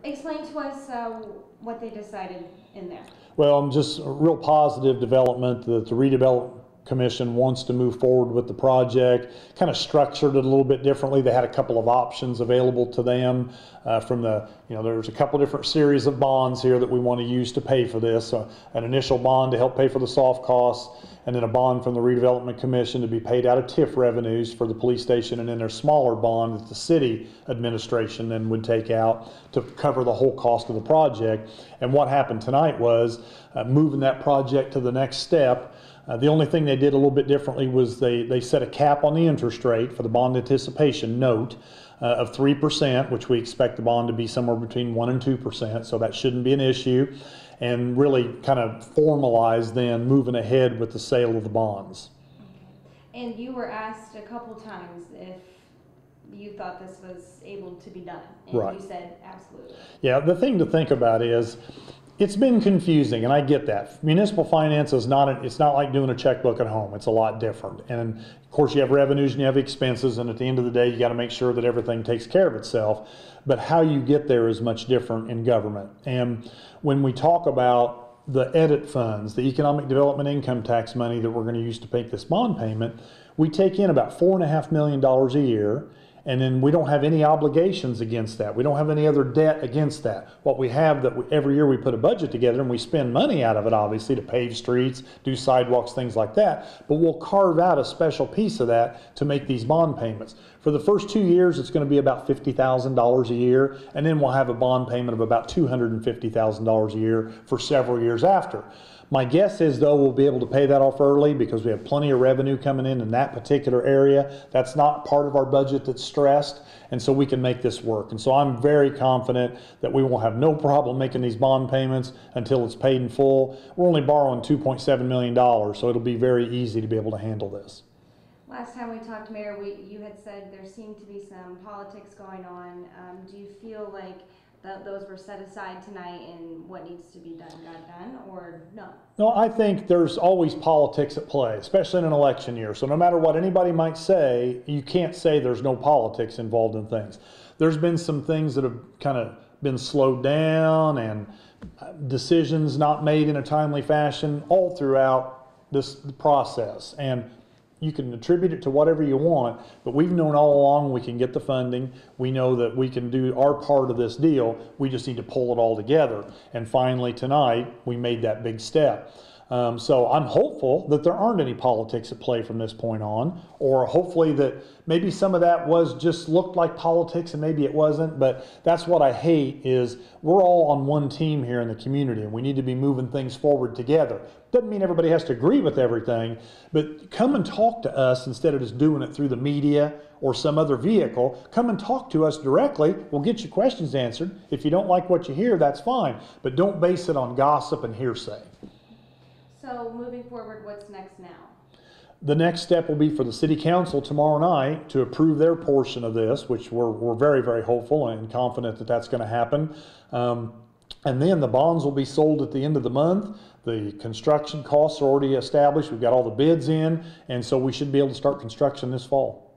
Explain to us what they decided in there. Well, just a real positive development that the Redevelopment Commission wants to move forward with the project, kind of structured it a little bit differently. They had a couple of options available to them from the, there's a couple different series of bonds here that we want to use to pay for this. An initial bond to help pay for the soft costs, and then a bond from the Redevelopment Commission to be paid out of TIF revenues for the police station, and then their smaller bond that the city administration then would take out to cover the whole cost of the project. And what happened tonight was moving that project to the next step. The only thing they did a little bit differently was they set a cap on the interest rate for the bond anticipation note of 3%, which we expect the bond to be somewhere between 1% and 2%, so that shouldn't be an issue, and really kind of formalize then moving ahead with the sale of the bonds. Okay. And you were asked a couple times if you thought this was able to be done, and right. You said absolutely. Yeah, the thing to think about is, it's been confusing, and I get that. Municipal finance is it's not like doing a checkbook at home. It's a lot different. And of course you have revenues and you have expenses, and at the end of the day you got to make sure that everything takes care of itself. But how you get there is much different in government. And when we talk about the edit funds, the economic development income tax money that we're going to use to make this bond payment, we take in about $4.5 million a year. And then we don't have any obligations against that. We don't have any other debt against that. What we have that every year we put a budget together and we spend money out of it, obviously, to pave streets, do sidewalks, things like that. But we'll carve out a special piece of that to make these bond payments. For the first 2 years, it's going to be about $50,000 a year. And then we'll have a bond payment of about $250,000 a year for several years after. My guess is, though, we'll be able to pay that off early because we have plenty of revenue coming in that particular area. That's not part of our budget that's stressed, and so we can make this work. And so I'm very confident that we will have no problem making these bond payments until it's paid in full. We're only borrowing $2.7 million, so it'll be very easy to be able to handle this. Last time we talked, Mayor, you had said there seemed to be some politics going on. Do you feel like those were set aside tonight and what needs to be done got done, or no? No, I think there's always politics at play, especially in an election year. So no matter what anybody might say, you can't say there's no politics involved in things. There's been some things that have kind of been slowed down and decisions not made in a timely fashion all throughout this process. And you can attribute it to whatever you want, but we've known all along we can get the funding. We know that we can do our part of this deal. We just need to pull it all together. And finally tonight, we made that big step. So I'm hopeful that there aren't any politics at play from this point on, or hopefully that maybe some of that was just looked like politics and maybe it wasn't. But that's what I hate, is we're all on one team here in the community and we need to be moving things forward together. Doesn't mean everybody has to agree with everything, but come and talk to us instead of just doing it through the media or some other vehicle. Come and talk to us directly. We'll get your questions answered. If you don't like what you hear, that's fine, but don't base it on gossip and hearsay. So moving forward, what's next now? The next step will be for the City Council tomorrow night to approve their portion of this, which we're very, very hopeful and confident that that's going to happen. And then the bonds will be sold at the end of the month. The construction costs are already established. We've got all the bids in, and so we should be able to start construction this fall.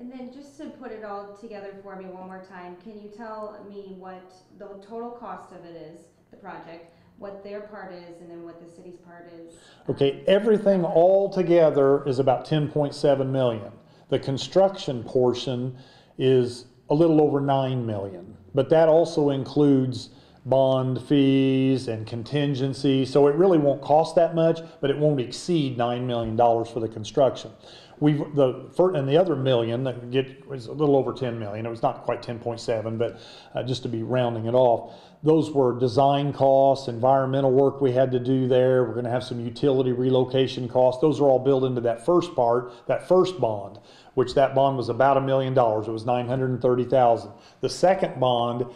And then just to put it all together for me one more time, can you tell me what the total cost of it is, the project, what their part is, and then what the city's part is? Okay, everything all together is about $10.7 million. The construction portion is a little over $9 million, but that also includes bond fees and contingency, so it really won't cost that much, but it won't exceed $9 million for the construction. And the other million that was a little over 10 million. It was not quite 10.7, but just to be rounding it off, those were design costs, environmental work we had to do there. We're going to have some utility relocation costs. Those are all built into that first part, that first bond, which that bond was about $1 million. It was $930,000. The second bond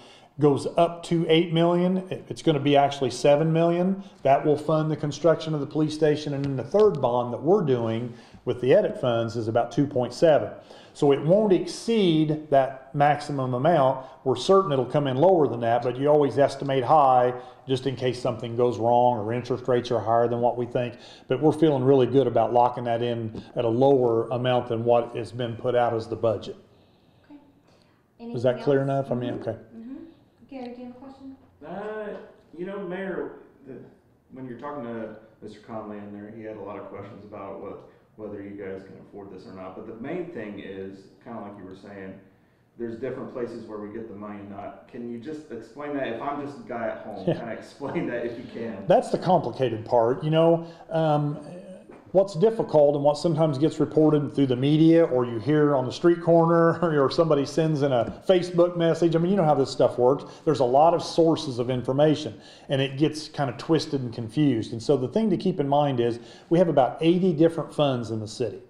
goes up to $8 million. It's going to be actually $7 million. That will fund the construction of the police station. And then the third bond that we're doing with the edit funds is about 2.7. So it won't exceed that maximum amount. We're certain it'll come in lower than that, but you always estimate high just in case something goes wrong or interest rates are higher than what we think. But we're feeling really good about locking that in at a lower amount than what has been put out as the budget. Okay. Is that clear else? enough? I mean, okay. Gary, do you have a question? You know, Mayor, when you're talking to Mr. Conley in there, he had a lot of questions about whether you guys can afford this or not. But the main thing is, kind of like you were saying, there's different places where we get the money and not. Can you just explain that? If I'm just a guy at home, kind of explain that if you can. That's the complicated part. You know, what's difficult and what sometimes gets reported through the media or you hear on the street corner or somebody sends in a Facebook message. I mean, you know how this stuff works. There's a lot of sources of information and it gets kind of twisted and confused. And so the thing to keep in mind is we have about 80 different funds in the city.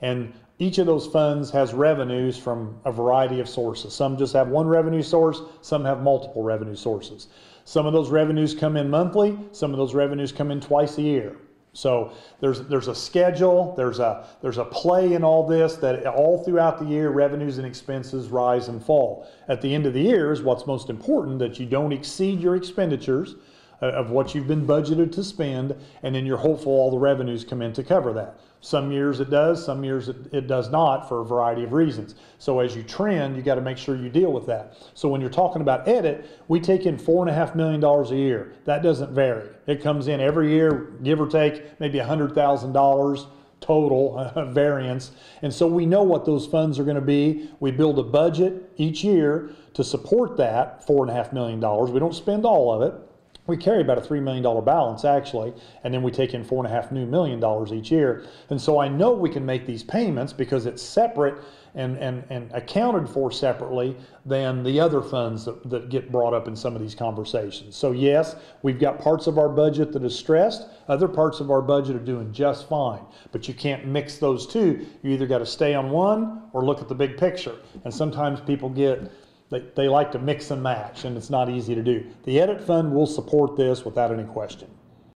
And each of those funds has revenues from a variety of sources. Some just have one revenue source, some have multiple revenue sources. Some of those revenues come in monthly, some of those revenues come in twice a year. So there's a schedule, there's a play in all this that all throughout the year revenues and expenses rise and fall. At the end of the year is what's most important, that you don't exceed your expenditures of what you've been budgeted to spend, and then you're hopeful all the revenues come in to cover that. Some years it does, some years it does not for a variety of reasons. So as you trend, you got to make sure you deal with that. So when you're talking about edit, we take in $4.5 million a year. That doesn't vary. It comes in every year, give or take, maybe $100,000 total variance. And so we know what those funds are going to be. We build a budget each year to support that $4.5 million. We don't spend all of it. We carry about a $3 million balance actually, and then we take in $4.5 million each year. And so I know we can make these payments because it's separate and accounted for separately than the other funds that get brought up in some of these conversations. So yes, we've got parts of our budget that is stressed, other parts of our budget are doing just fine, but you can't mix those two. You either got to stay on one or look at the big picture. And sometimes people they like to mix and match, and it's not easy to do. The edit fund will support this without any question.